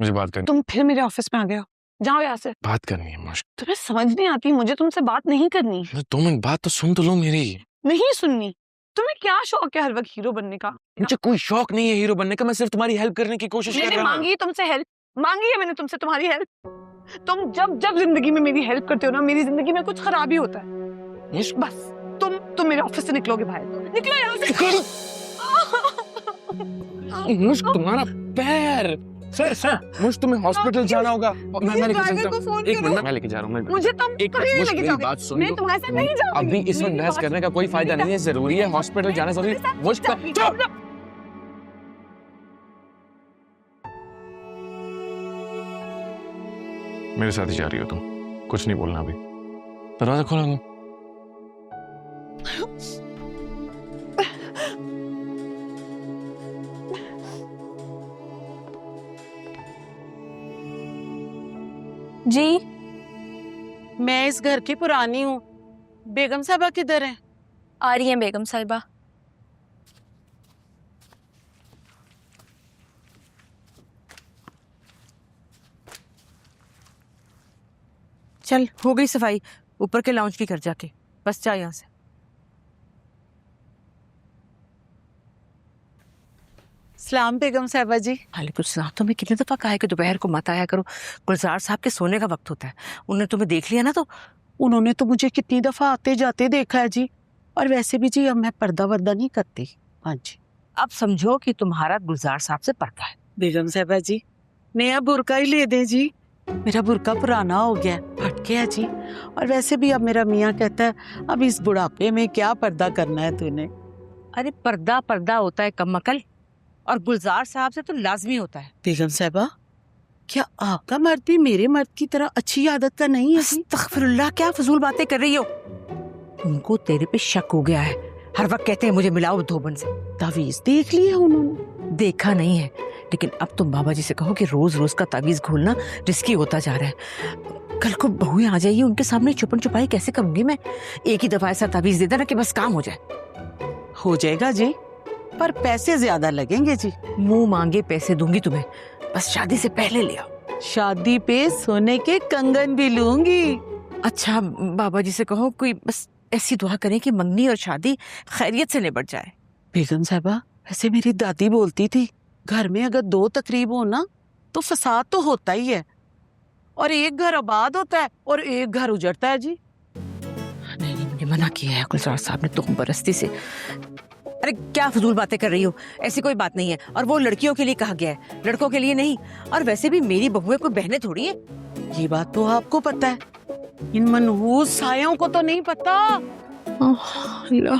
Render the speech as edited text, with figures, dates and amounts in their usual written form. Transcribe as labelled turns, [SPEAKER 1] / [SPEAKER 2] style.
[SPEAKER 1] मुझे बात करनी।
[SPEAKER 2] तुम फिर मेरे ऑफिस में आ गए हो, जाओ यहाँ से।
[SPEAKER 1] बात करनी है मुश्क।
[SPEAKER 2] तुम्हें समझ नहीं आती, मुझे तुमसे बात नहीं करनी।
[SPEAKER 1] 2 मिनट बात तो सुन तो लो मेरी।
[SPEAKER 2] नहीं सुननी। तुम्हें क्या शौक है हर वक्त हीरो बनने का?
[SPEAKER 1] मुझे कोई शौक नहीं है हीरो बनने का, मैं सिर्फ तुम्हारी हेल्प करने की कोशिश कर
[SPEAKER 2] मैंने
[SPEAKER 1] रहा हूँ।
[SPEAKER 2] मांगी है तुमसे हेल्प, मांगी है मैंने तुमसे तुम्हारी हेल्प। तुम जब जब जिंदगी में मेरी हेल्प करते हो ना, मेरी जिंदगी में कुछ खराबी होता है।
[SPEAKER 1] मुश्क
[SPEAKER 2] बस तुम मेरे ऑफिस से निकलोगे बाहर, निकलो यहाँ से।
[SPEAKER 1] मुश्क तुम्हारा पैर। सर मुश्क तुम्हें हॉस्पिटल जाना होगा। मैं लेके चलता हूँ। एक मिनट मैं लेके जा रहा हूँ।
[SPEAKER 2] मुझे तुम कहीं नहीं लेके जाओगे।
[SPEAKER 1] बात सुन
[SPEAKER 2] मैं तुम्हारे साथ नहीं जाऊंगी।
[SPEAKER 1] अभी इस वक्त बहस करने का कोई फायदा नहीं है। जरूरी है हॉस्पिटल जाना जरूरी। मुश्क मेरे साथ ही जा रही हो तुम, कुछ नहीं बोलना अभी। दरवाजा खोला दो।
[SPEAKER 3] जी
[SPEAKER 4] मैं इस घर की पुरानी हूँ। बेगम साहबा किधर है?
[SPEAKER 3] आ रही हैं बेगम साहिबा।
[SPEAKER 4] चल हो गई सफाई, ऊपर के लाउंज की कर जाके, बस जा यहाँ से। सलाम बेगम साहबा जी। वालेकुम सलाम। तुम्हें कितने दफा कहा है कि दोपहर को मत आया करो, गुलजार साहब के सोने का वक्त होता है। उन्होंने तुम्हें देख लिया ना तो उन्होंने तो मुझे कितनी दफा आते जाते देखा है जी। और वैसे भी जी अब मैं पर्दा वर्दा नहीं करती। हाँ जी, अब समझो कि तुम्हारा गुलजार साहब से पर्दा है। बेगम साहबा जी नया बुरका ही ले दे जी, मेरा बुरका पुराना हो गया, फट गया जी। और वैसे भी अब मेरा मियाँ कहता है अब इस बुढ़ापे में क्या पर्दा करना है तूने। अरे पर्दा पर्दा होता है कमअकल, और गुलजार साहब से तो लाजमी होता है। बेगम साहबा क्या आपका मर्द भी मेरे मर्द की तरह अच्छी आदत का नहीं है? अस्तगफिरुल्लाह, क्या फजूल बातें कर रही हो। उनको तेरे पे शक हो गया है, हर वक्त कहते हैं मुझे मिलाओ धोबन से। तावीज देख लिया उन्होंने? देखा नहीं है, लेकिन अब तुम बाबा जी से कहो कि रोज रोज का तावीज घोलना रिस्की होता जा रहा है। कल को बहुएं आ जाइए, उनके सामने छुपन छुपाई कैसे करूंगी मैं? एक ही दफा ऐसा तावीज दे देना कि बस काम हो जाए। हो जाएगा जी, पर पैसे ज्यादा लगेंगे जी। मुंह मांगे पैसे दूंगी तुम्हें, बस शादी से पहले ले आओ। शादी पे सोने के कंगन भी लूंगी। अच्छा बाबा जी से कहो कोई बस ऐसी दुआ करें कि मंगनी और शादी खैरियत से निपट जाए। बेगम साहबा वैसे मेरी दादी बोलती थी घर में अगर 2 तकरीब हो ना तो फसाद तो होता ही है, और एक घर आबाद होता है और एक घर उजड़ता है जी। नहीं, मुझे मना किया है गुलजार साहब ने तुम बरस्ती से। अरे क्या फजूल बातें कर रही हो, ऐसी कोई बात नहीं है। और वो लड़कियों के लिए कहा गया है, लड़कों के लिए नहीं। और वैसे भी मेरी बहुएं कोई बहनें थोड़ी है। ये बात तो आपको पता है, इन मनहूस सायों को तो नहीं पता। अल्लाह